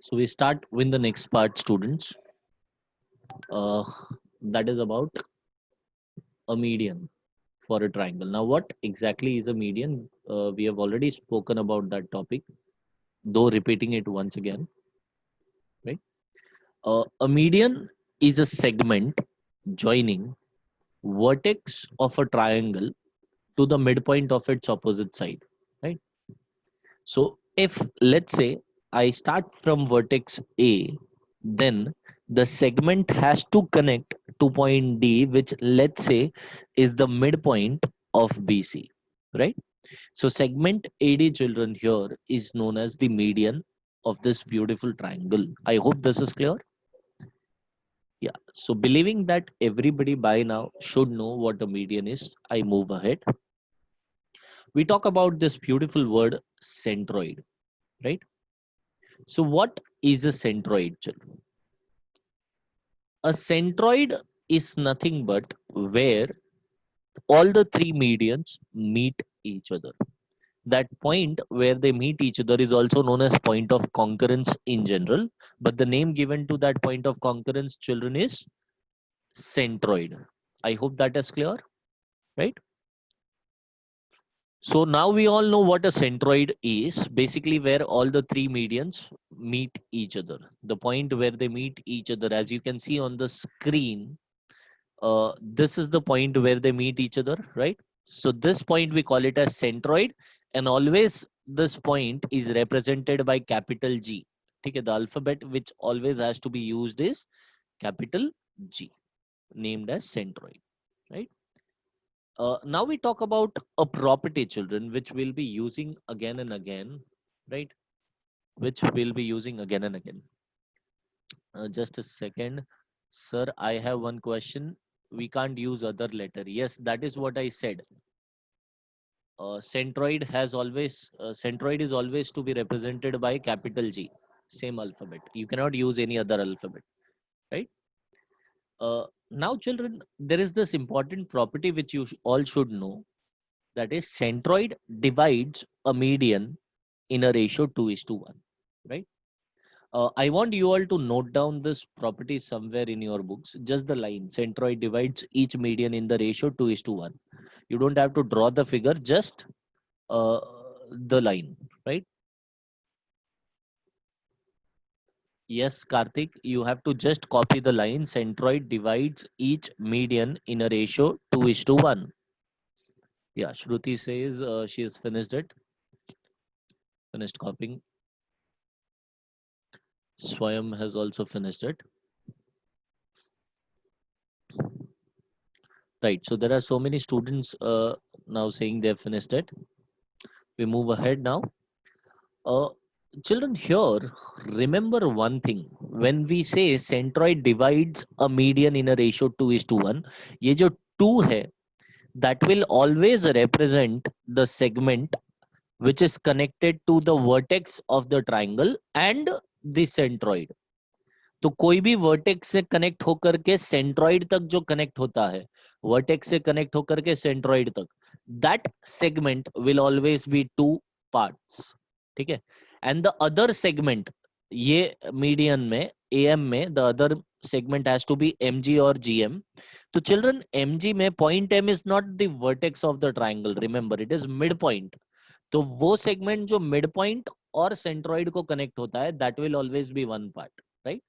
So we start with the next part, students. Uh, that is about a median for a triangle. Now, what exactly is a median? We have already spoken about that topic, though repeating it once again, right? A median is a segment joining vertex of a triangle to the midpoint of its opposite side, right? So if let's say I start from vertex A, then the segment has to connect to point D, which let's say is the midpoint of BC, right? So segment AD, children, here is known as the median of this beautiful triangle. I hope this is clear. Yeah. So believing that everybody by now should know what a median is, I move ahead. We talk about this beautiful word centroid, right? So, what is a centroid, children? A centroid is nothing but where all the three medians meet each other. That point where they meet each other is also known as point of concurrence in general, but the name given to that point of concurrence, children, is centroid. I hope that is clear, right? So now we all know what a centroid is. Basically, where all the three medians meet each other. The point where they meet each other, as you can see on the screen, this is the point where they meet each other, right? So this point we call it as centroid, and always this point is represented by capital G. Okay, the alphabet which always has to be used is capital G, named as centroid, right? Now we talk about a property, children, which we'll be using again and again, right? Which we'll be using again and again. Just a second. Sir, I have one question. We can't use other letter. Yes, that is what I said. Centroid is always to be represented by capital G, same alphabet. You cannot use any other alphabet, right? Now, children, there is this important property which you all should know. That is, centroid divides a median in a ratio 2 is to 1, right? I want you all to note down this property somewhere in your books. Just the line, centroid divides each median in the ratio 2 is to 1. You don't have to draw the figure, just uh, the line, right? Yes, Karthik, you have to just copy the line. Centroid divides each median in a ratio 2 is to 1. Yeah, Shruti says she has finished it, finished copying. Swayam has also finished it. Right. So there are so many students now saying they've finished it. We move ahead now. Uh, Children, here, remember one thing. When we say centroid divides a median in a ratio 2 is to 1, ये जो 2 है, that will always represent the segment which is connected to the vertex of the triangle and the centroid. तो कोई भी vertex से connect होकर के centroid तक जो कनेक्ट होता है, वर्टेक्स से कनेक्ट होकर के सेंट्रॉइड तक, that segment will always be two parts, ठीक है? एंड द अदर सेगमेंट, ये मीडियन में एएम में the other segment has to be mg or gm. तो चिल्ड्रन mg में point m is not the vertex of the triangle, remember it is midpoint. तो वो segment जो mid point और centroid को कनेक्ट होता है, that will always be one part, right?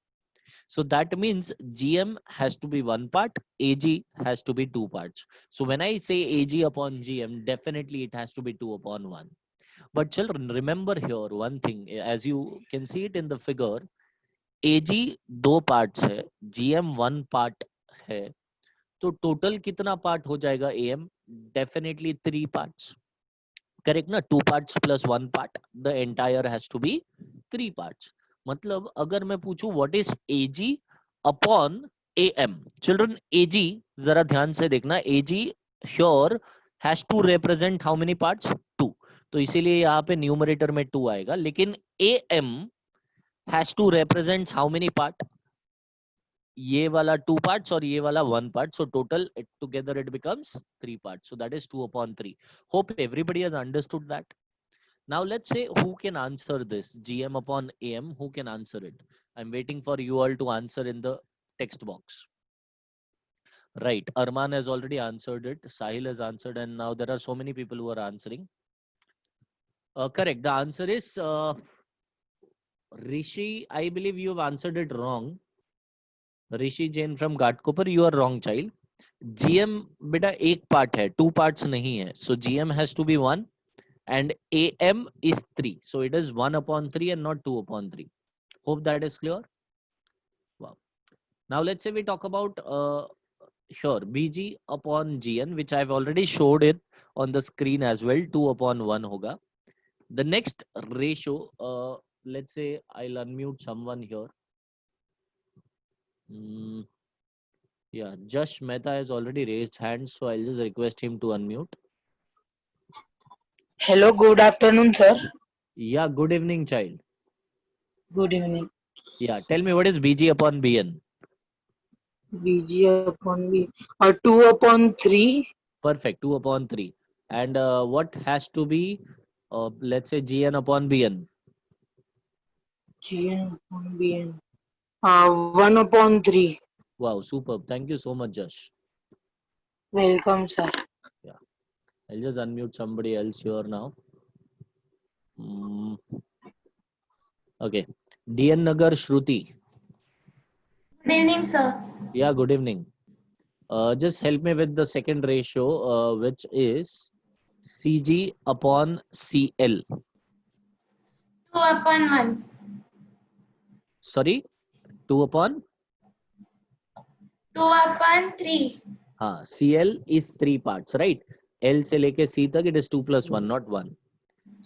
So that means GM has to be one part, AG has to be two parts. So when I say AG upon GM, definitely it has to be 2 upon 1. But children, remember here one thing, as you can see it in the figure, AG दो parts है, GM one part है, तो total कितना part हो जाएगा AM? Definitely 3 parts. Correct ना? 2 parts plus 1 part, the entire has to be 3 parts. मतलब अगर मैं पूछूं what is AG upon AM, children, AG जरा ध्यान से देखना, AG here has to represent how many parts? 2. तो इसीलिए यहाँ पे न्यूमरेटर में 2 आएगा, लेकिन AM has to represent how many part? ये वाला 2 parts और ये वाला 1 part, so total together it becomes 3 parts, so that is 2 upon 3. Hope everybody has understood that. Now let's say who can answer this GM upon AM. Who can answer it? I'm waiting for you all to answer in the text box. Right. Arman has already answered it. Sahil has answered, and now there are so many people who are answering. Correct. The answer is Rishi. I believe you have answered it wrong. Rishi Jain from Ghatkopar, you are wrong, child. GM बेटा एक part है, two parts नहीं है. So GM has to be 1 and AM is 3. So it is 1/3 and not 2/3. Hope that is clear. Wow. Now let's say we talk about here BG upon GN, which I've already showed it on the screen as well. 2/1 होगा. The next ratio, let's say I'll unmute someone here. Yeah, Jash Mehta has already raised hands, so I'll just request him to unmute. Hello, good afternoon, sir. Yeah, good evening, child. Good evening. Yeah, tell me what is BG upon BN? BG upon B. 2/3. Perfect, 2/3. And what has to be, let's say GN upon BN? GN upon BN. 1/3. Wow, superb. Thank you so much, Jash. Welcome, sir. Yeah, I'll just unmute somebody else here now. Okay, DN Nagar Shruti. Good evening, sir. Yeah, good evening. Just help me with the second ratio, which is CG upon CL. 2/1. Sorry, 2/? 2/3. हाँ, CL is 3 parts, right? L से लेके C तक it is 2 + 1, not 1.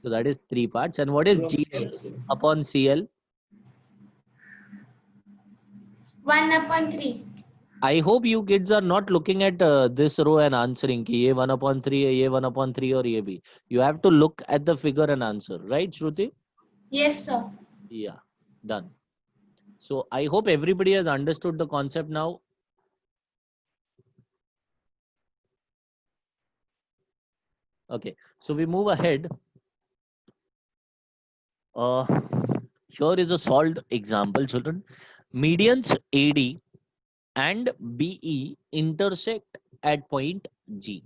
So that is 3 parts. And what is GN upon CL? 1/3. I hope you kids are not looking at this row and answering कि ये 1/3 है, ये 1/3 और ये भी. You have to look at the figure and answer, right, Shruti? Yes, sir. Yeah, done. So I hope everybody has understood the concept now. Okay, so we move ahead. Here is a solved example, children. Medians AD and BE intersect at point G.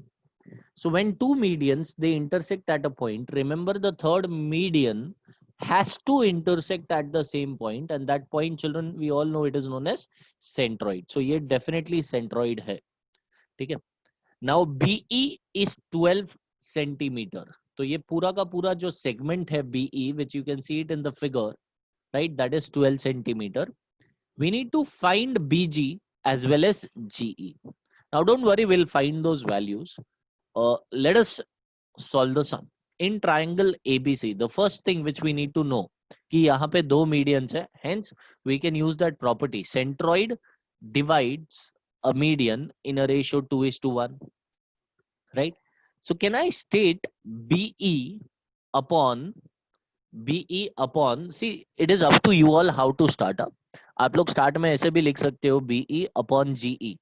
So when two medians, they intersect at a point, remember the third median has to intersect at the same point, and that point, children, we all know it is known as centroid. So ये definitely centroid है. ठीक है? Now BE is 12 centimeter. तो ये पूरा का पूरा जो segment है BE, which you can see it in the figure, right? That is 12 centimeter. We need to find BG as well as GE. Now don't worry, we'll find those values. Let us solve the sum. In triangle ABC, the first thing which we need to know कि यहाँ पे दो medians है, hence we can use that property. Centroid divides a median in a ratio 2:1, right? So can I state BE upon see, it is up to you all how to start up. आप लोग start में ऐसे भी लिख सकते हो BE upon GE,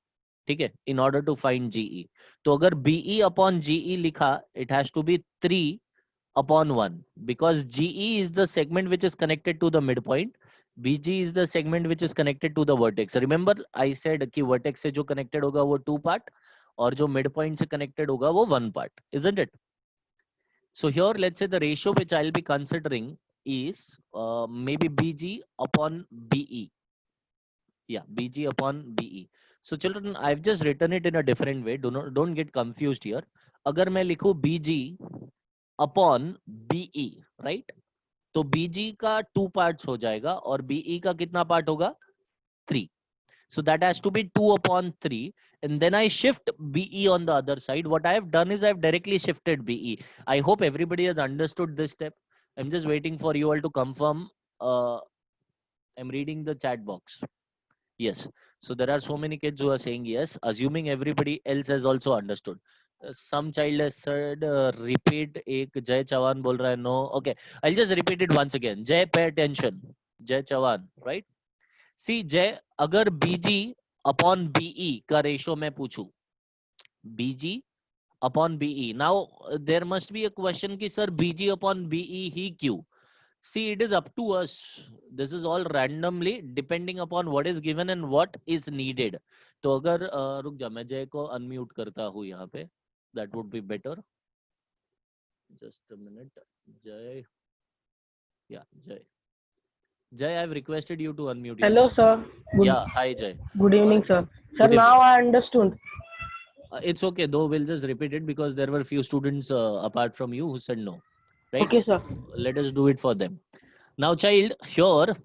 ठीक है, in order to find GE. तो अगर BE upon GE लिखा, it has to be 3/1 because GE is the segment which is connected to the midpoint. BG is the segment which is connected to the vertex. Remember I said कि vertex से जो connected होगा वो 2 part और जो midpoint से connected होगा वो 1 part, isn't it? So here, let's say the ratio which I'll be considering is maybe BG upon BE. Yeah, BG upon BE. So children, I've just written it in a different way. Don't get confused here. अगर मैं लिखूं BG upon BE, right? तो BG का 2 parts हो जाएगा और BE का कितना part होगा? 3. So that has to be 2/3. And then I shift BE on the other side. What I have done is I've directly shifted BE. I hope everybody has understood this step. I'm just waiting for you all to confirm. I'm reading the chat box. Yes. So there are so many kids who are saying yes, assuming everybody else has also understood. Some child has said repeat एक Jay Chavan बोल रहा है no. Okay, I'll just repeat it once again. Jay, pay attention. Jay Chavan, right? सी जय, अगर बीजी upon be का ratio मैं पूछूं, बीजी upon BE. Now there must be a question ki sir BG upon BE ही क्यों? See, it is up to us. This is all randomly depending upon what is given and what is needed. तो अगर रुक जा मैं जय को unmute करता हूँ यहाँ पे. That would be better. Just a minute. Jay. Yeah, Jay. Jay, I've requested you to unmute Hello, yourself. sir. Yeah, hi Jay. Good evening, sir. Sir, Good evening. now I understood. It's okay, though we'll just repeat it because there were few students apart from you who said no. Right? Okay, sir. Let us do it for them. Now, child, here,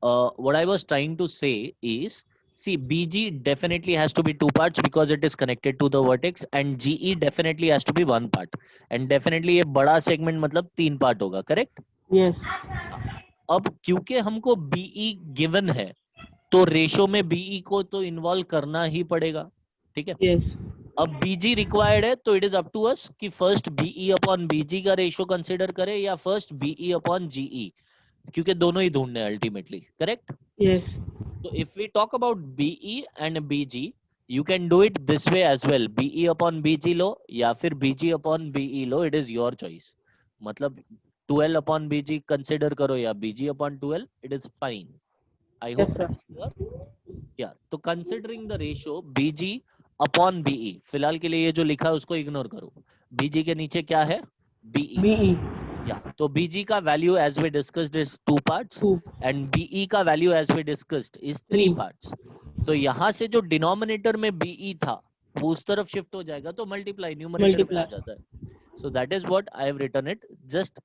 what I was trying to say is, see, BG definitely has to be two parts because it is connected to the vertex, and GE definitely has to be one part. And definitely ये बड़ा segment मतलब तीन part होगा, correct? Yes. अब क्योंकि हमको BE given है, तो रेशो में BE को तो इन्वॉल्व करना ही पड़ेगा, ठीक है? Yes. अब BG रिक्वायर्ड है, तो it is up to us कि फर्स्ट BE अपॉन BG का रेशो कंसीडर करें या फर्स्ट BE अपॉन GE, क्योंकि दोनों ही ढूंढने हैं ultimately, correct? Yes. So if we talk about BE and BG, you can do it this way as well. BE upon BG लो या फिर BG upon BE low, it is your choice. मतलब 12 upon BG consider करो या BG upon 12, it is fine. I hope Yes, that is clear. Yeah. तो considering the ratio BG upon BE, फिलहाल के लिए ये जो लिखा है उसको इग्नोर करो. BG के नीचे क्या है? BE. BE. Yeah. तो BG का value as we discussed is 2 parts 2. and BE का value as we discussed is 3 3. parts. तो यहाँ से जो डिनोमिनेटर में BE था वो उस तरफ शिफ्ट हो जाएगा तो मल्टीप्लाई न्यूमरेटर में आ जाता है. So that is what I have written it. Just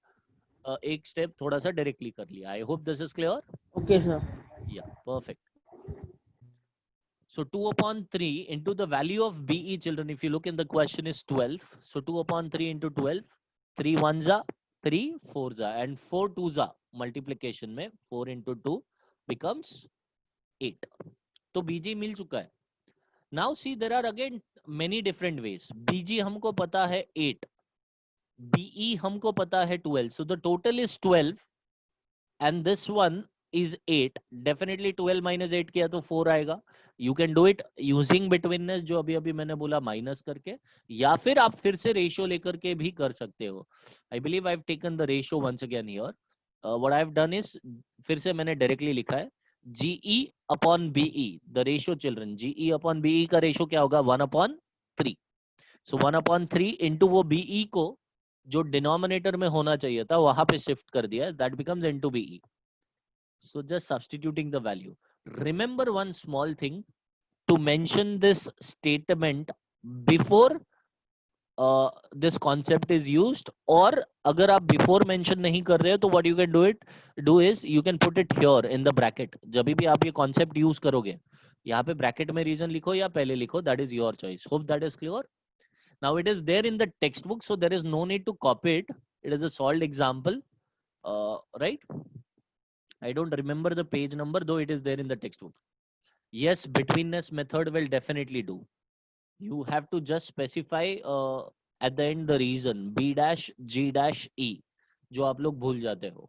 एक स्टेप थोड़ा सा डायरेक्टली कर लिया. I hope this is clear. Okay, sir. Yeah, perfect. So 2 upon 3 into the value of BE, children, if you look in the question is 12. So 2 upon 3 into 12, 3 ones are 3 fours are, and 4 twos are multiplication में 4 into 2 becomes 8. तो BG मिल चुका है. Now see, there are again many different ways. BG हमको पता है 8, BE हमको पता है 12. So the total is 12 and this one is 8. Definitely 12 minus 8 किया तो 4 आएगा. You can do it using betweenness जो अभी अभी मैंने बोला माइनस करके, या फिर आप फिर से रेशियो लेकर के भी कर सकते हो. I believe I've taken the ratio once again here. What I've done is फिर से मैंने डायरेक्टली लिखा है GE upon BE, the ratio children. GE upon BE का रेशियो क्या होगा? 1 upon 3. So 1 upon 3 into वो BE को जो डिनोमिनेटर में होना चाहिए था वहां पे शिफ्ट कर दिया. That becomes into BE. So just substituting the value. Remember one small thing, to mention this statement before this concept is used, or अगर आप before mention नहीं कर रहे हो तो what you can do is you can put it here in the bracket. जब भी आप ये concept use करोगे यहाँ पे bracket में reason लिखो या पहले लिखो, that is your choice. Hope that is clear. Now it is there in the textbook, so there is no need to copy it. It is a solved example, right? I don't remember the page number, though it is there in the textbook. Yes, betweenness method will definitely do. You have to just specify at the end the reason B dash G dash E, जो आप लोग भूल जाते हो,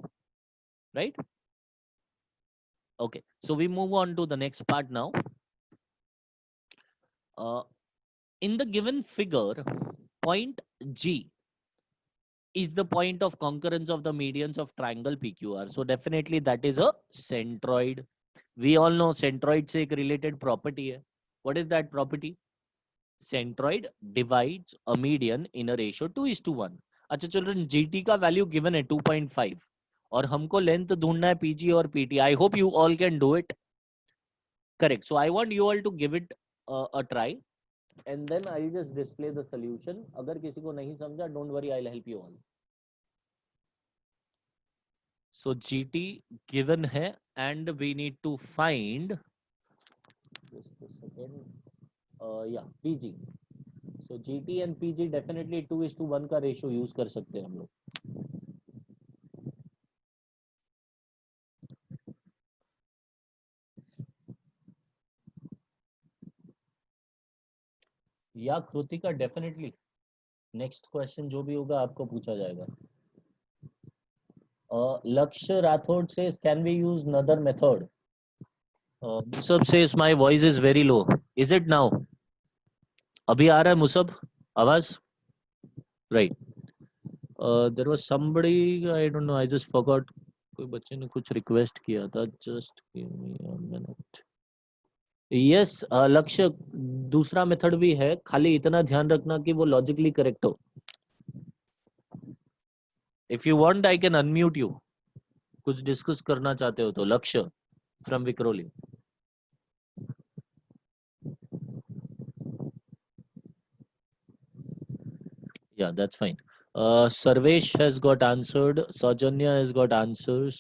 right? Okay, so we move on to the next part now. In the given figure, point G is the point of concurrence of the medians of triangle PQR. So definitely that is a centroid. We all know centroid से एक related property है. What is that property? Centroid divides a median in a ratio 2:1. अच्छा children, GT का value given है 2.5 और हमको length ढूंढना है PG और PT. I hope you all can do it. Correct. So I want you all to give it a try. And then I'll just display the solution. अगर किसी को नहीं समझा, don't worry, I'll help you all. So GT given है and we need to find just a second. Yeah, PG. So GT and PG definitely 2:1 का ratio use कर सकते हैं हम लोग. या कृतिका डेफिनेटली नेक्स्ट क्वेश्चन जो भी होगा आपको पूछा जाएगा. लक्ष्य Rathore says can we use another method? Musab says my voice is very low. Is it now? अभी आ रहा है मुसब आवाज? right. There was somebody, I don't know, I just forgot. कोई बच्चे ने कुछ रिक्वेस्ट किया था, just give me a minute. Yes लक्ष्य, दूसरा मेथड भी है, खाली इतना ध्यान रखना कि वो लॉजिकली करेक्ट हो. If you want I can unmute you. कुछ डिस्कस करना चाहते हो तो. लक्ष्य from Vikhroli. Yeah, that's fine. Sarvesh has got answered. Sajanya has got answers.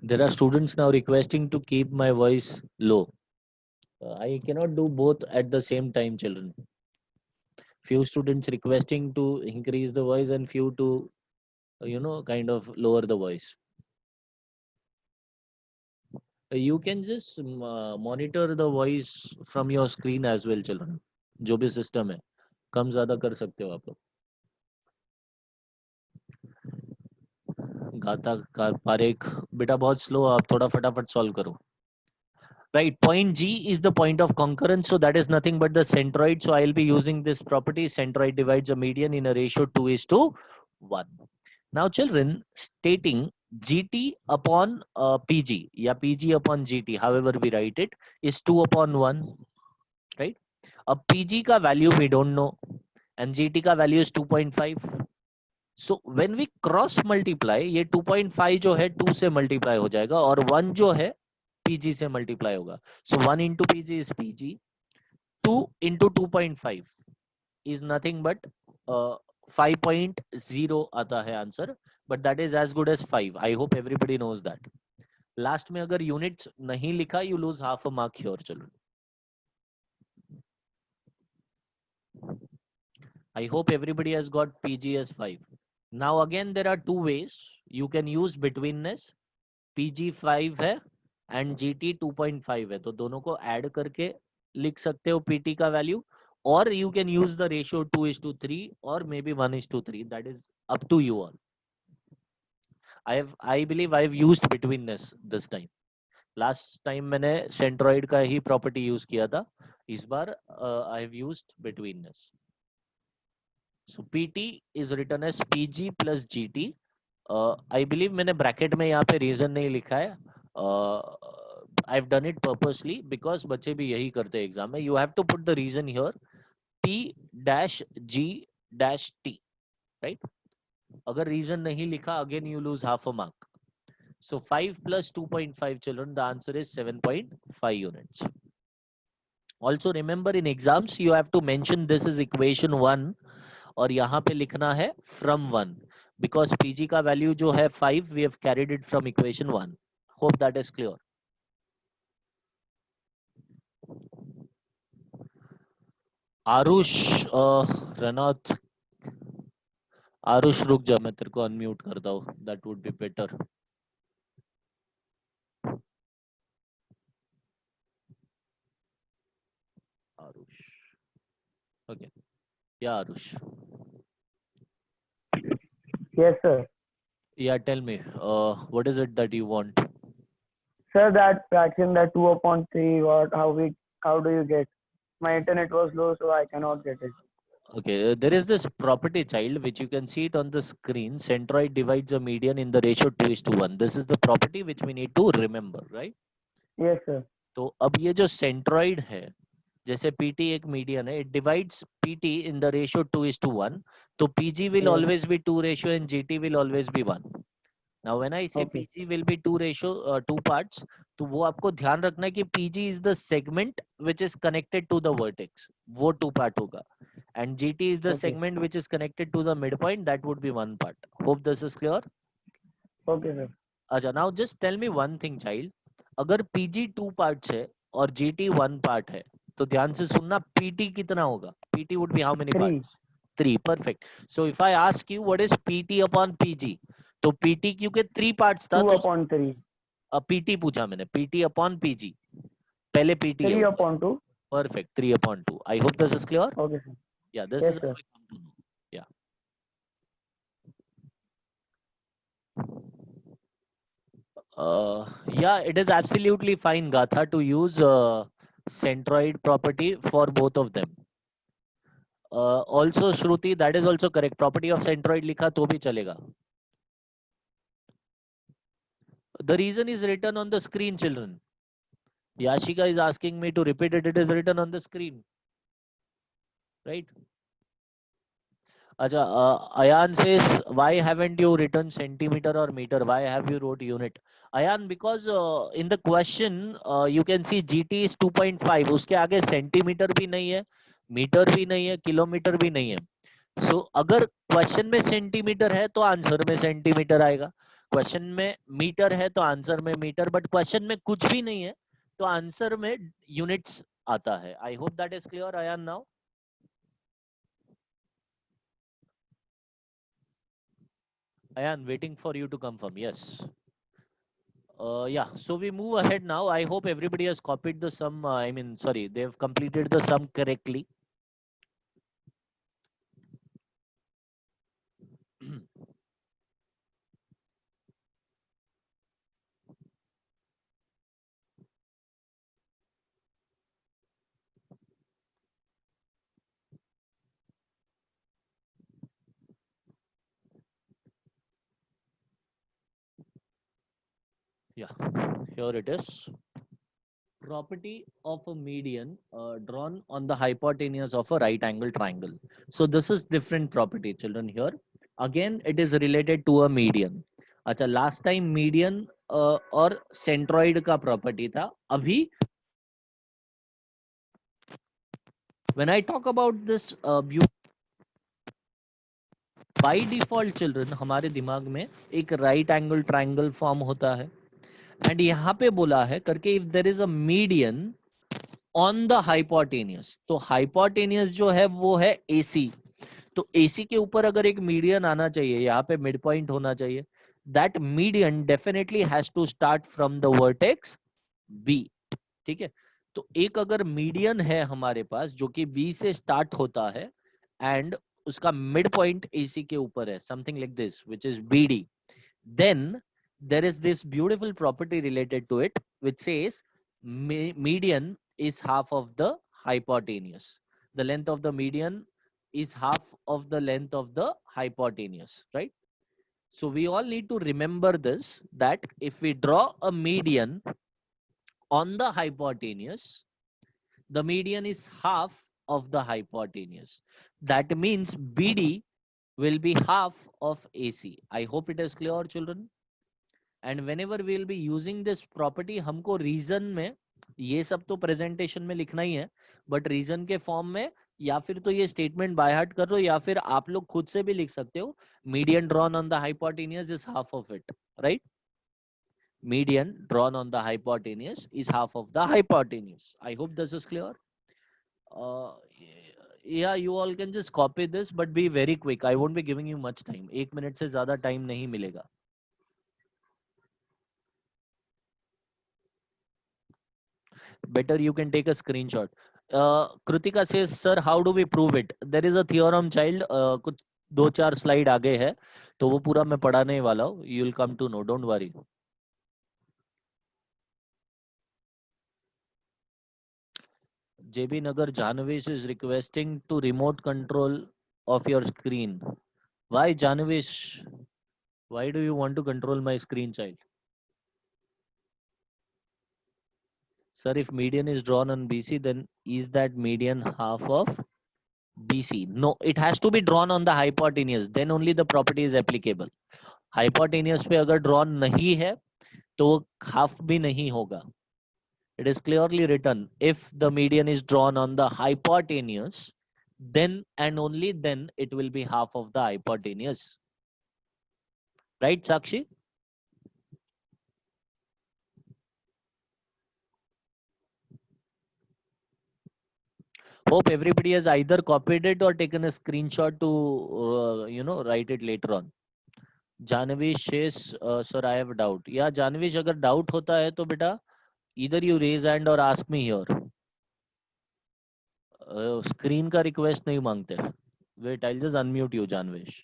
There are students now requesting to keep my voice low. I cannot do both at the same time, children. Few students requesting to increase the voice and few to, kind of lower the voice. You can just monitor the voice from your screen as well, children. जो भी system है, कम ज़्यादा कर सकते हो आप लोग. गाता का पारेख बेटा बहुत स्लो, आप थोड़ा फटाफट सॉल्व करो. Right, point G is the point of concurrence, so that is nothing but the centroid. So I'll be using this property, centroid divides a median in a ratio 2:1. Now children, stating GT upon PG, yeah, PG upon GT, however we write it, is 2/1, right? PG ka value we don't know and GT ka value is 2.5. So when we cross multiply, ये 2.5 जो है 2 से multiply हो जाएगा और 1 जो है PG से multiply होगा. So 1 into PG is PG. 2 into 2.5 is nothing but 5.0 आता है answer. But that is as good as 5. I hope everybody knows that. Last में अगर units नहीं लिखा, you lose half a mark here, children. I hope everybody has got PG as 5. Now again there are two ways you can use betweenness. PG 5 है and GT 2.5 है, तो दोनों को add करके लिख सकते हो PT का value, or you can use the ratio 2:3 or maybe 1:3. That is up to you all. I believe I've used betweenness this time. Last time मैंने centroid का ही property use किया था. इस बार I've used betweenness. So PT is written as PG plus GT. I believe मैंने bracket में यहाँ पे reason नहीं लिखा है. I've done it purposely because बच्चे भी यही करते हैं एग्जाम में. You have to put the reason here. P dash G dash T, right? अगर reason नहीं लिखा, again you lose half a mark. So 5 plus 2.5, children, the answer is 7.5 units. Also remember in exams you have to mention this is equation 1 और यहाँ पे लिखना है from 1 because PG का value जो है 5, we have carried it from equation 1. Hope that is clear. Aarush, Ranaut, Aarush रुक जा, मैं तेरे को अनम्यूट करता हूँ. That would be better. Aarush, okay. Yeah, Arush. Yes, sir. Yeah, tell me, what is it that you want? Sir, that fraction, that 2/3, how do you get? My internet was low, so I cannot get it. Okay, there is this property, child, which you can see it on the screen. Centroid divides a median in the ratio 2:1. This is the property which we need to remember, right? Yes, sir. तो अब ये जो centroid है, जैसे PT एक median है, it divides PT in the ratio 2:1. तो PG will Yes. always be 2 ratio and GT will always be 1. Now when I say Okay. PG will be 2 parts, तो वो आपको ध्यान रखना है कि PG is the segment which is connected to the vertex, वो 2 part होगा, and GT is the Okay. segment which is connected to the midpoint, that would be 1 part. Hope this is clear. Okay, sir. अच्छा, now just tell me one thing, child. अगर PG 2 parts है और GT 1 part है, तो ध्यान से सुनना, PT कितना होगा? PT would be how many 3. parts? 3. Perfect. So if I ask you what is PT upon PG, तो PT क्योंकि 3 parts था, 2/3. PT पूछा मैंने, PT upon PG, पहले PT है. 3/2. Perfect, 3/2. I hope this is clear. Okay, sir. Yeah, this Yes, is sir. how we come to know. Yeah. Yeah, it is absolutely fine, Gatha, to use centroid property for both of them. Also, Shruti, that is also correct. Property of centroid लिखा तो भी चलेगा. The reason is written on the screen, children. Yashika is asking me to repeat it. It is written on the screen, right? Acha, Ayan says, why haven't you written centimeter or meter? Why have you wrote unit? Ayan, because in the question you can see GT is 2.5. उसके आगे centimetre भी नहीं है, metre भी नहीं है, kilometre भी नहीं है. सो अगर क्वेश्चन में सेंटीमीटर है तो आंसर में सेंटीमीटर आएगा, क्वेश्चन में मीटर है तो आंसर में मीटर, बट क्वेश्चन में कुछ भी नहीं है तो आंसर में यूनिट्स आता है. I hope that is clear, Ayan. Now Ayan, waiting for you to confirm. Yes. Yeah, so we move ahead now. I hope everybody has copied the sum. Sorry, they've completed the sum correctly. Yeah, here it is. Property of a median drawn on the hypotenuse of a right angle triangle. So this is different property, children. Here again it is related to a median. अच्छा, last time median और centroid का property था. अभी when I talk about this by default, children, हमारे दिमाग में एक right angle triangle form होता है. एंड यहाँ पे बोला है करके if there is a median on the hypotenuse, तो हाइपोटेनियस जो है वो है AC. तो AC के ऊपर अगर एक मीडियन आना चाहिए, यहाँ पे मिड पॉइंट होना चाहिए. That median definitely has to start from the vertex B. ठीक है, तो एक अगर मीडियन है हमारे पास जो कि B से स्टार्ट होता है एंड उसका मिड पॉइंट AC के ऊपर है, something like this which is BD, then there is this beautiful property related to it which says median is half of the hypotenuse. The length of the median is half of the length of the hypotenuse, right? So we all need to remember this, that if we draw a median on the hypotenuse, the median is half of the hypotenuse. That means BD will be half of AC. I hope it is clear, children. And when ever will be using this property, हमको reason में, ये सब तो presentation में लिखना ही है, but reason के form में या फिर तो ये स्टेटमेंट बाय हार्ट कर लो या फिर आप लोग खुद से भी लिख सकते हो. Median drawn on the hypotenuse is half of it, right? Median drawn on the hypotenuse is half of the hypotenuse. I hope this is clear. Yeah, you all can just copy this, but be very quick. I won't be giving you much time. 1 minute से ज्यादा time नहीं मिलेगा. Better you can take a screenshot. Kritika says, sir, how do we prove it? There is a theorem, child. कुछ 2-4 slide आगे है तो वो पूरा मैं पढ़ाने वाला हूँ. You will come to know, don't worry. JB Nagar Janavish is requesting to remote control of your screen. Why, Janavish? Why do you want to control my screen, child? Sir, if median is drawn on BC, then is that median half of BC? No, it has to be drawn on the hypotenuse. Then only the property is applicable. Hypotenuse पे अगर drawn नहीं है तो half भी नहीं होगा. It is clearly written, if the median is drawn on the hypotenuse, then and only then it will be half of the hypotenuse. Right, Sakshi? Hope everybody has either copied it or taken a screenshot to write it later on. Janavish says, sir, I have a doubt. Yeah, Janavish, अगर doubt होता है तो बेटा either you raise hand or ask me here. Screen का request नहीं मांगते. Wait, I'll just unmute you, Janavish.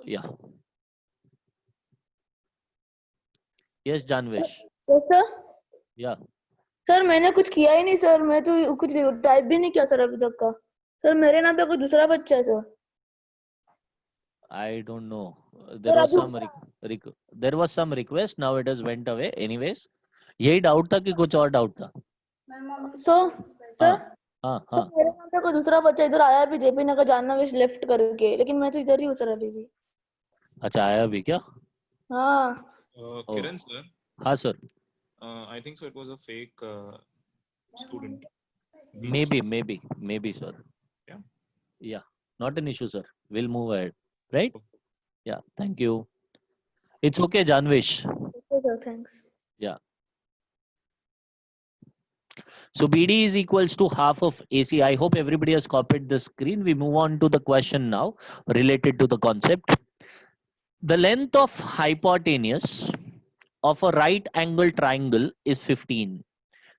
Yeah. Yes, Janvesh. Yes sir. Yeah. Sir मैंने कुछ किया ही नहीं सर, मैं तो कुछ टाइप भी नहीं किया सर अभी तक का। सर मेरे नाम पे कोई दूसरा बच्चा है sir. I don't know. Sir, There was some request. Now it has went away. Anyways, यही डाउट था कि कुछ और डाउट था? सर हाँ सर हाँ. मेरे नाम पे कोई दूसरा बच्चा इधर आया भी, जेपी नगर जानवेश लेफ्ट करके, लेकिन मैं तो इधर ही हूँ सर अभी भी। अच्छा, आया भी क्या? हाँ Kiran sir, हाँ sir. I think so it was a fake student. Maybe sir. Yeah. Yeah, not an issue, sir. We'll move ahead. Right? Yeah, thank you. It's okay, Janvesh. Okay sir, thanks. Yeah. So BD is equals to half of AC. I hope everybody has copied the screen. We move on to the question now related to the concept. The length of hypotenuse of a right angle triangle is 15.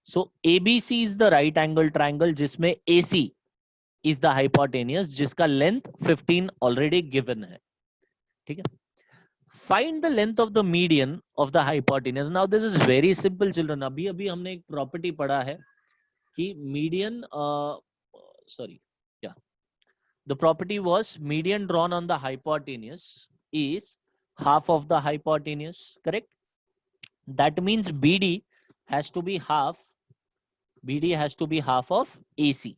So ABC is the right angle triangle जिसमें AC is the hypotenuse जिसका length 15 already given है. ठीक है? Find the length of the median of the hypotenuse. Now this is very simple, children. अभी अभी हमने एक property पढ़ा है कि median the property was median drawn on the hypotenuse is half of the hypotenuse, correct? That means BD has to be half of AC,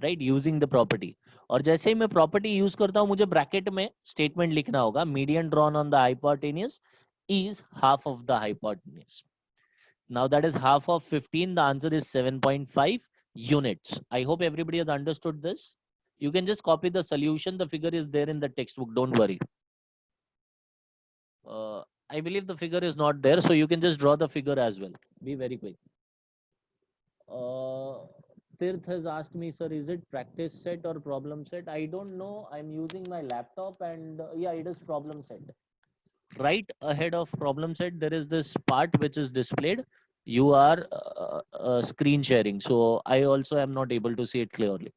right? Using the property. और जैसे ही मैं प्रॉपर्टी यूज करता हूं मुझे bracket में statement लिखना होगा, median drawn on the hypotenuse is half of the hypotenuse. Now that is half of 15. The answer is 7.5 units. I hope everybody has understood this. You can just copy the solution. The figure is there in the textbook. Don't worry. I believe the figure is not there, so you can just draw the figure as well. Be very quick. Tirth has asked me, sir, is it practice set or problem set? I don't know. I'm using my laptop and yeah, it is problem set. Right ahead of problem set, there is this part which is displayed. You are screen sharing. So I also am not able to see it clearly.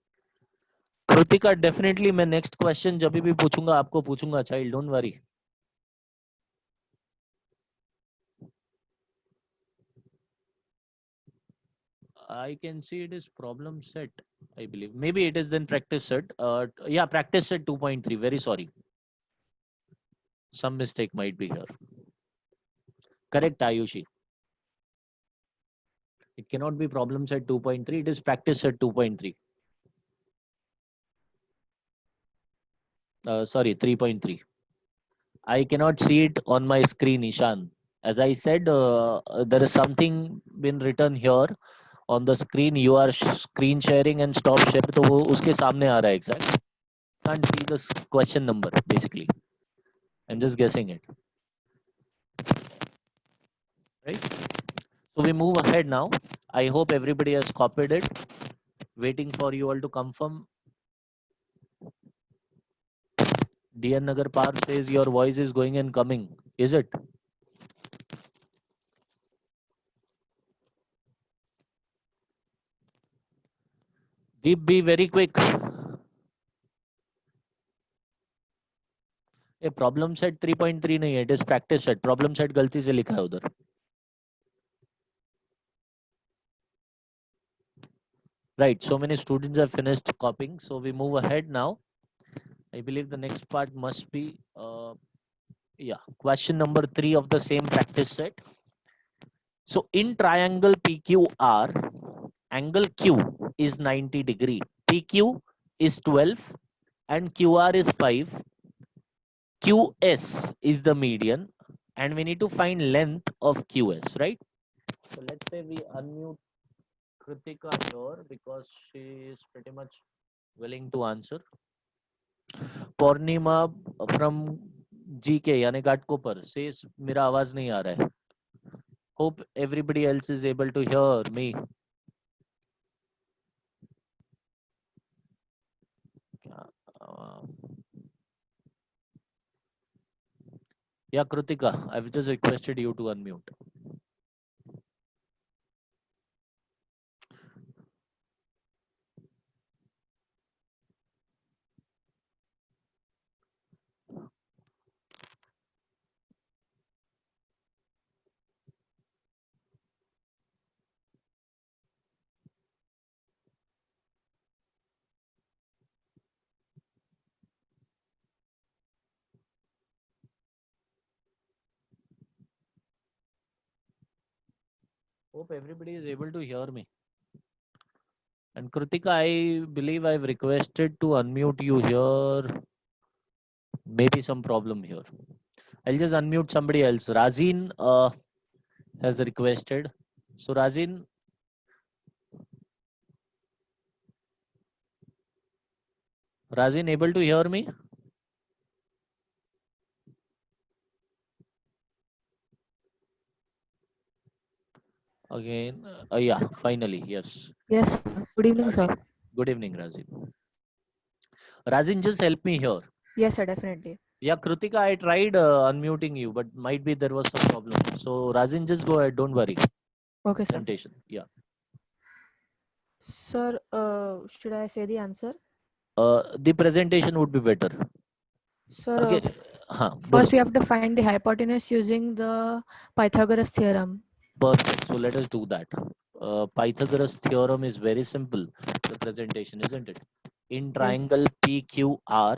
Kritika, definitely मैं next question जब भी पूछूंगा आपको पूछूंगा child, don't worry. I can see it is problem set, I believe. Maybe it is then practice set. Yeah, practice set 2.3. Very sorry. Some mistake might be here. Correct, Ayushi. It cannot be problem set 2.3. It is practice set 2.3. Sorry, 3.3. I cannot see it on my screen, Ishan. As I said, there is something been written here on the screen. You are screen sharing and stop share. तो वो उसके सामने आ रहा है exact. Can't see the question number basically. I'm just guessing it. Right? So we move ahead now. I hope everybody has copied it. Waiting for you all to confirm. DN Nagar Park says your voice is going and coming. Is it? Deep, be very quick. ये problem set 3.3 नहीं है, it is practice set. Problem set गलती से लिखा है उधर. Right, so many students have finished copying, so we move ahead now. I believe the next part must be yeah, question number 3 of the same practice set. So in triangle PQR, angle Q is 90 degree, PQ is 12 and QR is 5. QS is the median and we need to find length of QS, right? So let's say we unmute Kritika here because she is pretty much willing to answer. Purnima from GK यानी Ghatkopar says मेरा आवाज नहीं आ रहा है. Hope everybody else is able to hear me. Yeah, Kritika, I've just requested you to unmute. Hope everybody is able to hear me. And Kritika, I believe I've requested to unmute you here. Maybe some problem here. I'll just unmute somebody else. Razin has requested. So Razin, able to hear me? Again, yeah, finally, yes. Yes, sir. Good evening, sir. Good evening, Razin. Razin, just help me here. Yes, sir, definitely. Yeah, Kritika, I tried unmuting you, but might be there was some problem. So Razin, just go ahead. Don't worry. Okay, sir. Presentation. Yeah. Sir, should I say the answer? The presentation would be better. Sir, Okay. first we have to find the hypotenuse using the Pythagoras theorem. Perfect. So let us do that. Pythagoras theorem is very simple. The presentation, isn't it? In triangle PQR,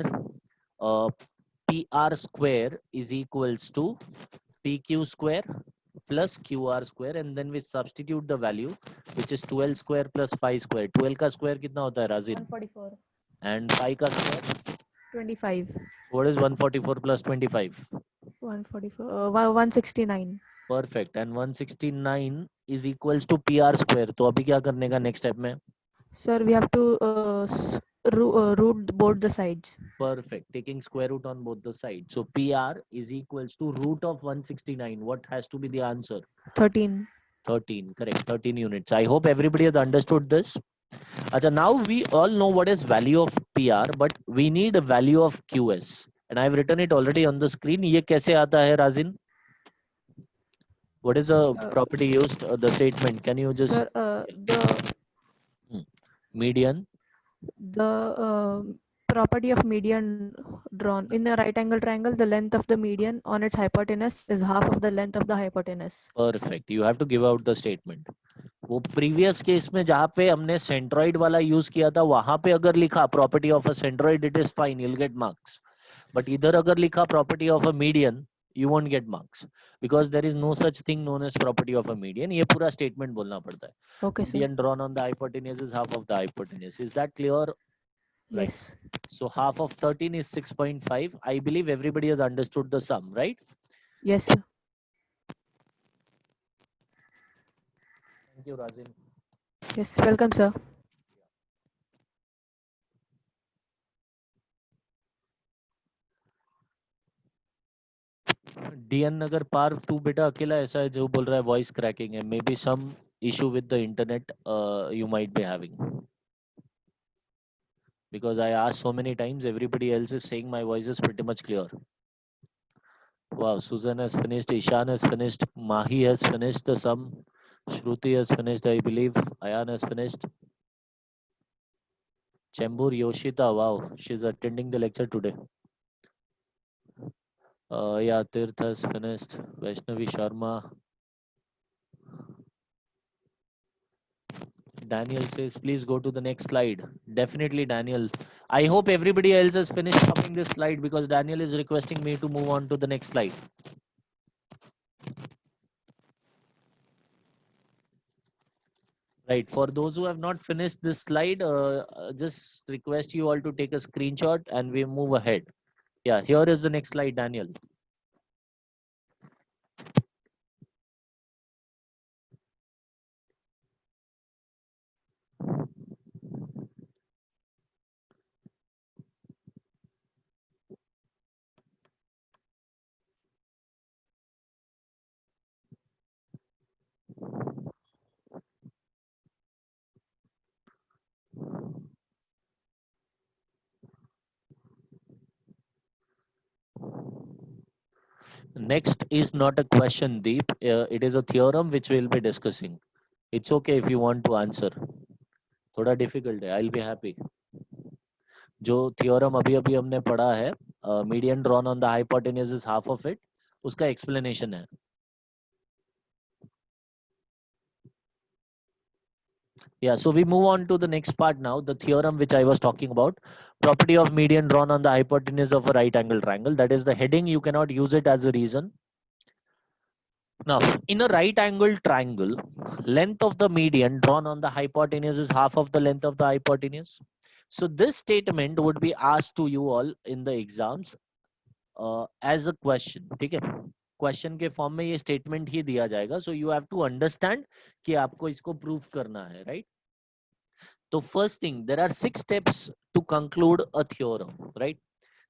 PR square is equals to PQ square plus QR square, and then we substitute the value, which is 12 square plus 5 square. 12 का square कितना होता है Razin? 144. And 5 का square? 25. What is 144 plus 25? 144. 169. Perfect. And 169 is equals to PR square. तो अभी क्या करने का next step में? Sir, we have to root both the sides. Perfect. Taking square root on both the sides. So PR is equals to root of 169. What has to be the answer? 13. 13. Correct. 13 units. I hope everybody has understood this. Acha, now we all know what is value of PR, but we need a value of QS. And I've written it already on the screen. ये कैसे आता है, Razin? What is the property used? The statement. Can you just... Sir, the median? The property of median drawn in a right angle triangle, the length of the median on its hypotenuse is half of the length of the hypotenuse. Perfect. You have to give out the statement. वो previous case में जहाँ पे हमने centroid वाला use किया था, वहाँ पे अगर लिखा property of a centroid, it is fine, you'll get marks. But इधर अगर लिखा property of a median, you won't get marks because there is no such thing known as property of a median. ये पूरा statement बोलना पड़ता है. Okay, sir. Median drawn on the hypotenuse is half of the hypotenuse. Is that clear? Right. Yes. So half of 13 is 6.5. I believe everybody has understood the sum, right? Yes, sir. Thank you, Razin. Yes, welcome, sir. DN Nagar Parv, तू बेटा अकेला ऐसा है जो बोल रहा है voice cracking है. Maybe some issue with the internet you might be having. Because I asked so many times, everybody else is saying my voice is pretty much clear. Wow, Susan has finished, Ishan has finished, Mahi has finished the sum, Shruti has finished, I believe, Ayan has finished. Chembur Yoshita, wow, she's attending the lecture today. Yeah, Tirth has finished, Vaishnavi Sharma. Daniel says, please go to the next slide. Definitely, Daniel. I hope everybody else has finished copying this slide because Daniel is requesting me to move on to the next slide. Right. For those who have not finished this slide, just request you all to take a screenshot and we move ahead. Yeah, here is the next slide, Daniel. Next is not a question, Deep. It is a theorem which we'll be discussing. It's okay if you want to answer. थोड़ा difficult है. I'll be happy. जो theorem अभी अभी हमने पढ़ा है, median drawn on the hypotenuse is half of it. उसका explanation है. Yeah, so we move on to the next part now, the theorem which I was talking about. Property of median drawn on the hypotenuse of a right angle triangle. That is the heading. You cannot use it as a reason. Now, in a right angle triangle, length of the median drawn on the hypotenuse is half of the length of the hypotenuse. So this statement would be asked to you all in the exams as a question. ठीक है? Question के form में ये statement ही दिया जाएगा. So you have to understand कि आपको इसको prove करना है, right? So first thing, there are 6 steps to conclude a theorem, right?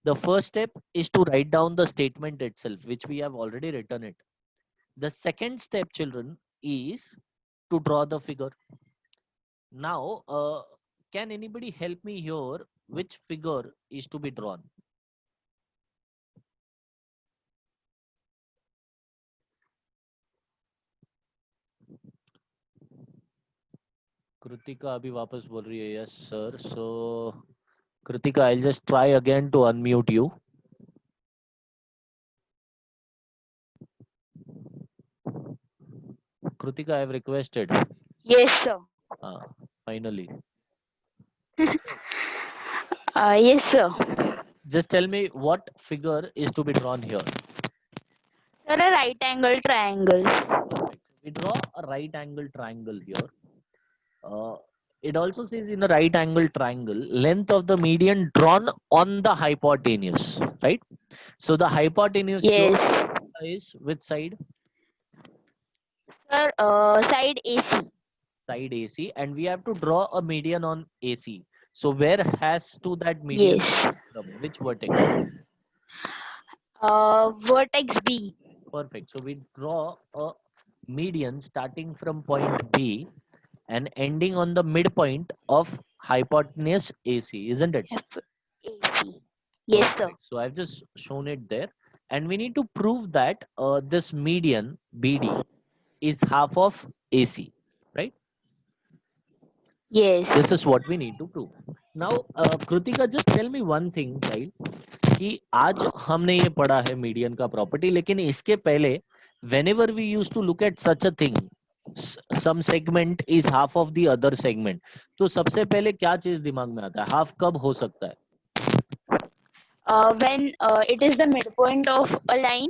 The first step is to write down the statement itself, which we have already written it. The second step, children, is to draw the figure. Now, can anybody help me here? Which figure is to be drawn? Kritika abhi वापस बोल रही है, yes sir. So, Kritika, I'll just try again to unmute you. Kritika, I have requested. Yes, sir. Finally. Yes, sir. Just tell me what figure is to be drawn here. Sir, a right angle triangle. Perfect. We draw a right angle triangle here. It also says in a right angle triangle, length of the median drawn on the hypotenuse, right? So the hypotenuse Yes. here is which side? Sir, side AC. Side AC, and we have to draw a median on AC. So where has to that median Yes. from? Which vertex? Vertex B. Perfect. So we draw a median starting from point B and ending on the midpoint of hypotenuse AC, isn't it? AC. Yes, sir. Perfect. So I've just shown it there. And we need to prove that this median BD is half of AC, right? Yes. This is what we need to prove. Now, Kritika, just tell me one thing, child. कि आज हमने ये पढ़ा है median का property, लेकिन इसके पहले whenever we used to look at such a thing, some segment is half of the other segment, तो सबसे पहले क्या चीज दिमाग में आता है? हाफ कब हो सकता है? When it is the midpoint of a line.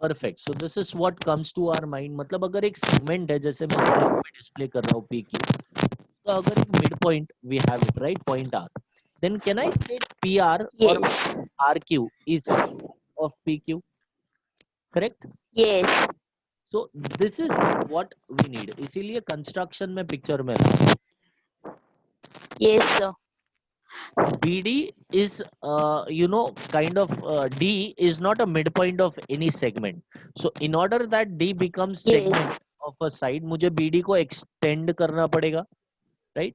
Perfect. So this is what comes to our mind. मतलब अगर एक segment है, जैसे मैं स्क्रीन पे डिस्प्ले कर रहा हूँ PQ, तो अगर एक midpoint we have it, right, point R, then can I say PR or Yes. RQ is of PQ? Correct? Yes. So this is what we need. इसीलिए construction में picture में ला. Yes, sir. BD is, kind of D is not a midpoint of any segment. So in order that D becomes segment Yes. of a side, मुझे BD को extend करना पड़ेगा, right?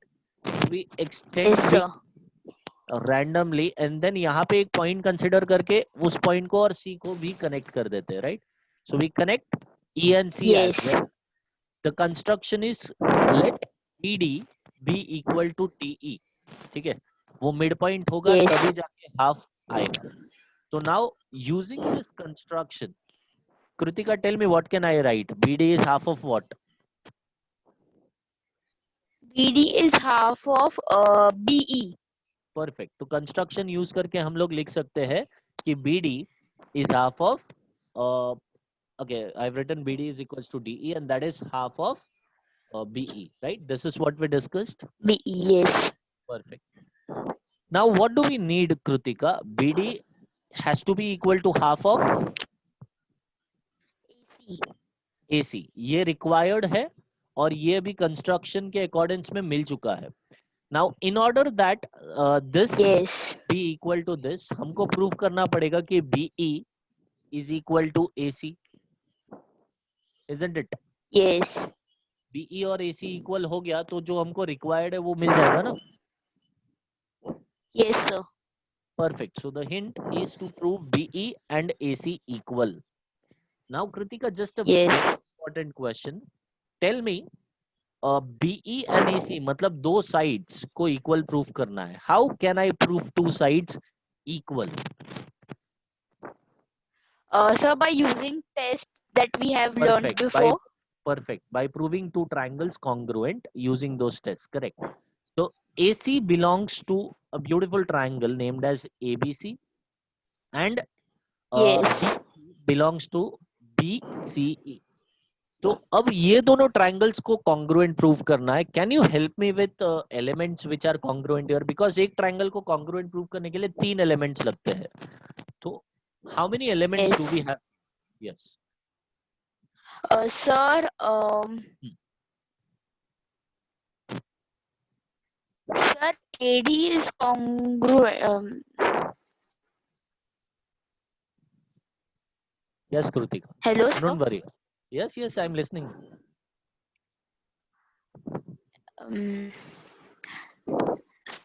We extend Yes, B sir. randomly, and then यहाँ पे एक point consider करके उस point को और C को भी connect कर देते हैं, right? So we connect E and C Yes. as well. The construction is let BD be equal to TE. ठीक है? वो midpoint होगा, Yes. तभी जाके half आएगा. So now using this construction, Kritika, tell me what can I write? BD is half of what? BD is half of BE. Perfect. तो construction use करके हम लोग लिख सकते हैं कि BD is half of okay, I've written BD is equals to DE, and that is half of BE, right? This is what we discussed. BE. Yes. Perfect. Now, what do we need, Kritika? BD has to be equal to half of AC. AC. ये required है और ये भी construction के accordance में मिल चुका है. Now, in order that this Yes. be equal to this, हमको prove करना पड़ेगा कि BE is equal to AC, isn't it? Yes. BE और AC equal हो गया तो जो हमको required है वो मिल जाएगा ना? Yes, sir. Perfect. So the hint is to prove BE and AC equal. Now, Kritika, just a Yes. very important question. Tell me, BE and AC मतलब दो sides को equal prove करना है. How can I prove two sides equal? Sir, by using tests that we have learned Perfect. before. Perfect. By proving two triangles congruent using those tests. Correct. So AC belongs to a beautiful triangle named as ABC, and Yes. BE belongs to BCE. तो अब ये दोनों triangles को congruent prove करना है. Can you help me with elements which are congruent here, because एक triangle को congruent prove करने के लिए 3 एलिमेंट्स लगते हैं. तो how many elements do Yes. We have? Yes. Sir, sir, AD is congruent. Yes, Krutika. Hello, sir. Don't worry. Yes, I'm listening.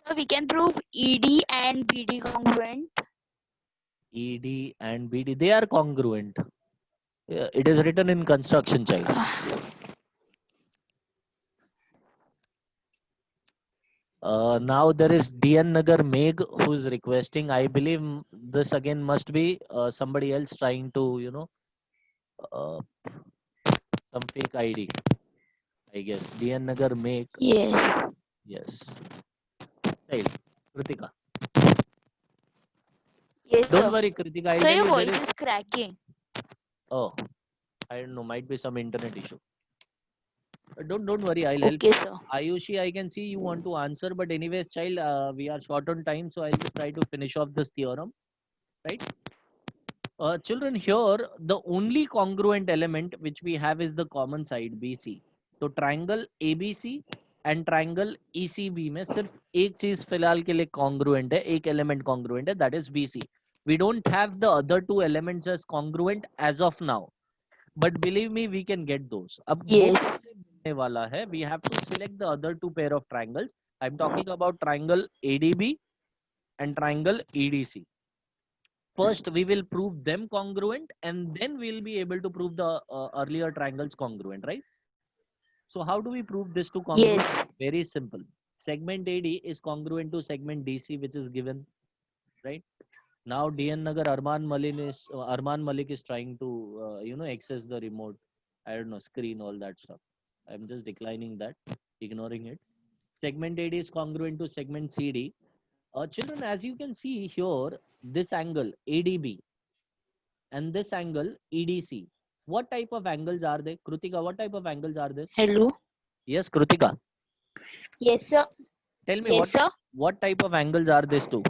So we can prove ED and BD congruent. ED and BD, they are congruent. Yeah, it is written in construction, child. Now there is DN Nagar Meg who is requesting. I believe this again must be somebody else trying to, some fake ID. I guess DN Nagar Meg. Yes. Yes. Child, Kritika. Yes, Don't sir. worry, Kritika. I'll So tell your you voice there is. is cracking. Oh, I don't know. Might be some internet issue. Don't worry. I'll help. Okay, sir. Ayushi, I can see you want to answer, but anyways, child, we are short on time, so I'll just try to finish off this theorem, right? Children, here the only congruent element which we have is the common side BC. So triangle ABC and triangle ECB में सिर्फ एक चीज फिलहाल के लिए congruent है, एक element congruent है, that is BC. We don't have the other 2 elements as congruent as of now, but believe me, we can get those. अब वो Yes. कैसे मिलने वाला है? We have to select the other 2 pair of triangles. I'm talking about triangle ADB and triangle EDC. First, we will prove them congruent, and then we'll be able to prove the earlier triangles congruent, right? So how do we prove this to congruent? Yes. Very simple. Segment AD is congruent to segment DC, which is given, right? Now DN Nagar Arman Malik is trying to access the remote, I don't know, screen, all that stuff. I'm just declining that, ignoring it. Segment AD is congruent to segment CD. Children, as you can see here, this angle ADB and this angle EDC. What type of angles are they? Krutika, what type of angles are they? Hello. Yes, Krutika. Yes, sir. Tell me Yes, sir. what type of angles are these two?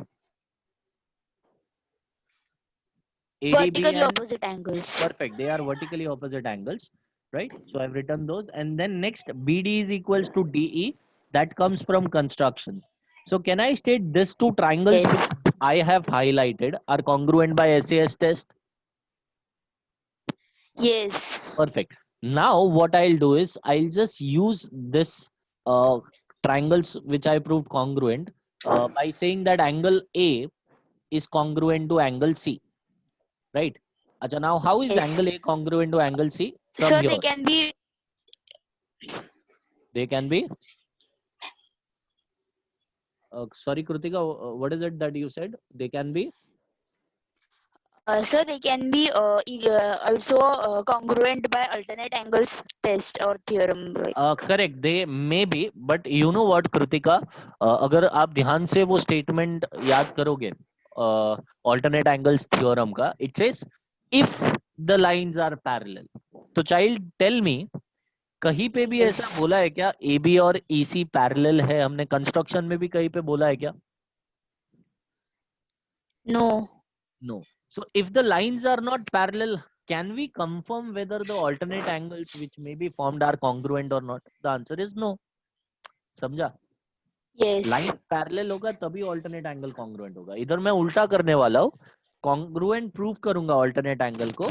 ADB Vertically and opposite angles. perfect. They are vertically opposite angles, right? So I've written those, and then next BD is equals to DE. That comes from construction. So can I state these 2 triangles Yes. which I have highlighted are congruent by SAS test? Yes. Perfect. Now what I'll do is I'll just use this triangles which I proved congruent by saying that angle A is congruent to angle C, right? Acha, now how is Yes. angle A congruent to angle C? From So here, they can be. they can be. Sorry, Krutika, what is it that you said? They can be. So they can be also congruent by alternate angles test or theorem, right? Correct, they may be, but you know what, Krutika, अगर आप ध्यान से वो statement याद करोगे alternate angles theorem का, it says if the lines are parallel. तो child, tell me, कहीं पे भी Yes. ऐसा बोला है क्या AB और EC parallel है? हमने construction में भी कहीं पे बोला है क्या? No. No. So if the lines are not parallel, can we confirm whether the alternate angles which may be formed are congruent or not? The answer is no. समझा? Yes. लाइन पैरेलल होगा तभी alternate angle congruent होगा. इधर मैं उल्टा करने वाला हूँ, कॉन्ग्रुएंट प्रूव करूंगा ऑल्टरनेट एंगल को,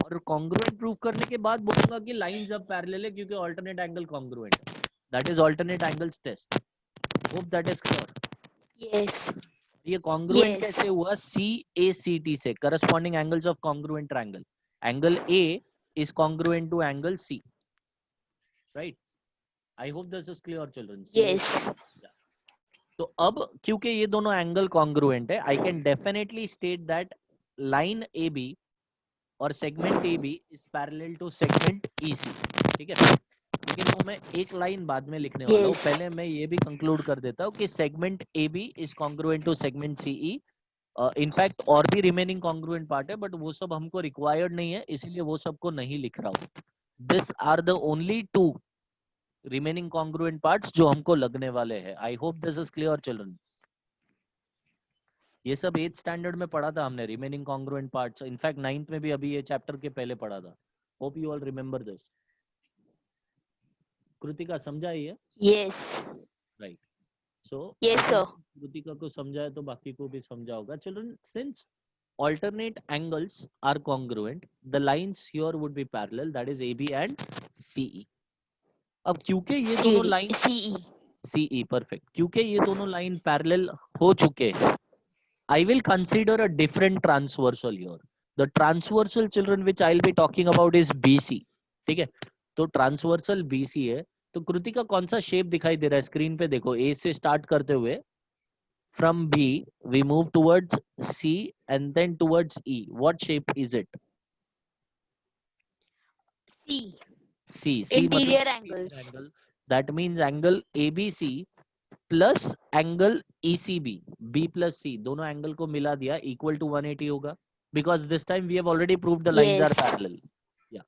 और कॉन्ग्रुएंट प्रूव करने के बाद बोलूंगा कि लाइंस अब पैरेलल है क्योंकि ऑल्टरनेट एंगल कॉन्ग्रुएंट है. That is alternate angles test. Hope that is clear. Yes. ये कॉन्ग्रुएंट Yes. कैसे हुआ? CACT से, corresponding angles of congruent triangle. Angle A is congruent to angle C, right? I hope this is clear, children. Yes. तो अब क्योंकि ये दोनों angle congruent है, I can definitely state that line AB और segment AB is parallel to segment EC. ठीक है, लेकिन वो मैं एक लाइन बाद में लिखने वाला हूँ. Yes. पहले मैं ये भी कंक्लूड कर देता हूँ कि segment AB is congruent to segment CE. In fact और भी रिमेनिंग कॉन्ग्रुएंट पार्ट है, बट वो सब हमको रिक्वायर्ड नहीं है, इसीलिए वो सबको नहीं लिख रहा हूँ. These are the only two remaining congruent parts जो हमको लगने वाले हैं. I hope this is clear, children. ये सब 8th स्टैंडर्ड में पढ़ा था हमने, remaining congruent parts. In fact 9th में भी अभी ये चैप्टर के पहले पढ़ा था. Hope you all remember this. Kritika समझा ये? Yes. राइट. सो Yes, sir. कृतिका को समझाए तो बाकी को भी समझा होगा. Children, since alternate angles are congruent, the lines here would be parallel, that is AB and CE. अब क्योंकि ये दोनों लाइन CE. CE, perfect. क्योंकि ये दोनों लाइन पैरेलल हो चुके हैं, I will consider a different transversal here. The transversal, children, which I'll be talking about is BC. ठीक है? तो transversal BC है. तो कृतिका कौन सा शेप दिखाई दे रहा है स्क्रीन पे? देखो, A से स्टार्ट करते हुए from B we move towards C and then towards E. What shape is it? C. C. Interior मतलब angles. angle. That means angle ABC plus angle ECB. B plus C दोनों angle को मिला दिया equal to 180 होगा. Because this time we have already proved the lines are Yes. parallel. Yeah.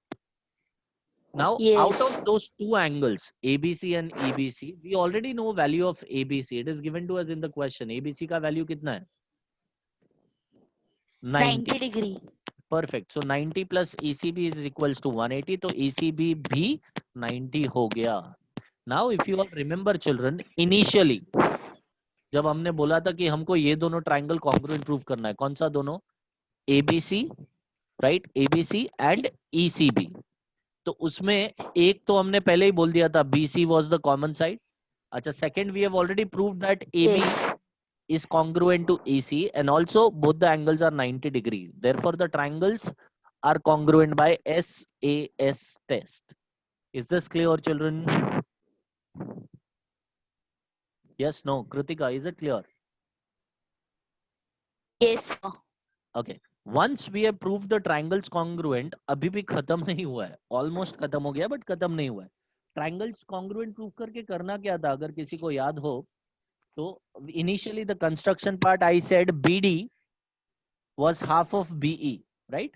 Now out Yes. of those two angles, ABC and EBC, we already know value of ABC. It is given to us in the question. ABC का value कितना है? 90 degree. Perfect. So 90 plus ECB is equals to 180. तो ECB भी 90 हो गया. Now if you all remember, children, initially जब हमने बोला था कि हमको ये दोनों ट्राइंगल कॉन्ग्रुएंट प्रूव करना है, कौन सा दोनों? ABC, right? ABC and ECB. तो उसमें एक तो हमने पहले ही बोल दिया था, BC was the common side. अच्छा, second we have already proved that AB Yes. is congruent to AC and also both the angles are 90 degree. Therefore the triangles are congruent by SAS test. Is this clear, children? Yes, no? Kritika, is it clear? Yes, sir. Okay. Once we have proved the triangles congruent, अभी भी खत्म नहीं हुआ है. Almost खत्म हो गया, but खत्म नहीं हुआ है. Triangles congruent prove करके करना क्या था, अगर किसी को याद हो तो initially the construction part I said BD was half of BE, right?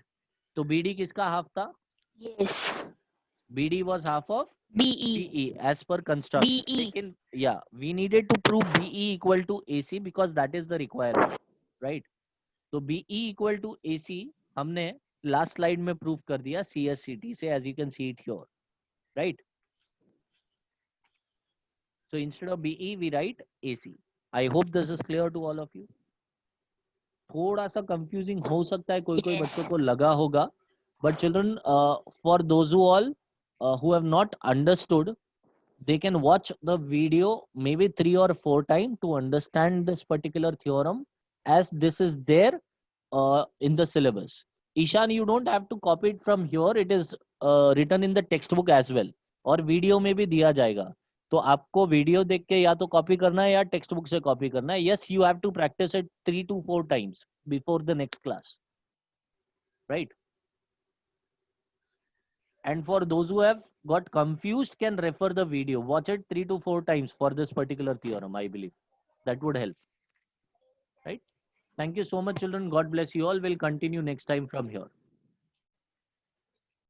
तो BD किसका half था? Yes. BD was half of BE. BE as per construction. BE. लेकिन yeah, we needed to prove BE equal to AC because that is the requirement, right? तो BE equal to AC हमने last slide में prove कर दिया CSCT से, as you can see it here, right? So instead of BE we write AC. I hope this is clear to all of you. थोड़ा सा confusing हो सकता है, कोई Yes. बच्चों को लगा होगा, but children, for those who all who have not understood, they can watch the video maybe 3 or 4 times to understand this particular theorem, as this is there in the syllabus. Ishan, you don't have to copy it from here. It is written in the textbook as well. और video में भी दिया जाएगा. तो आपको video देख के या तो कॉपी करना है या टेक्स्ट बुक से कॉपी करना है. Yes, you have to practice it 3 to 4 times before the next class, right? And for those who have got confused, can refer the video. Watch it 3 to 4 times for this particular theorem. I believe that would help, right? Thank you so much, children. God bless you all. We'll continue next time from here.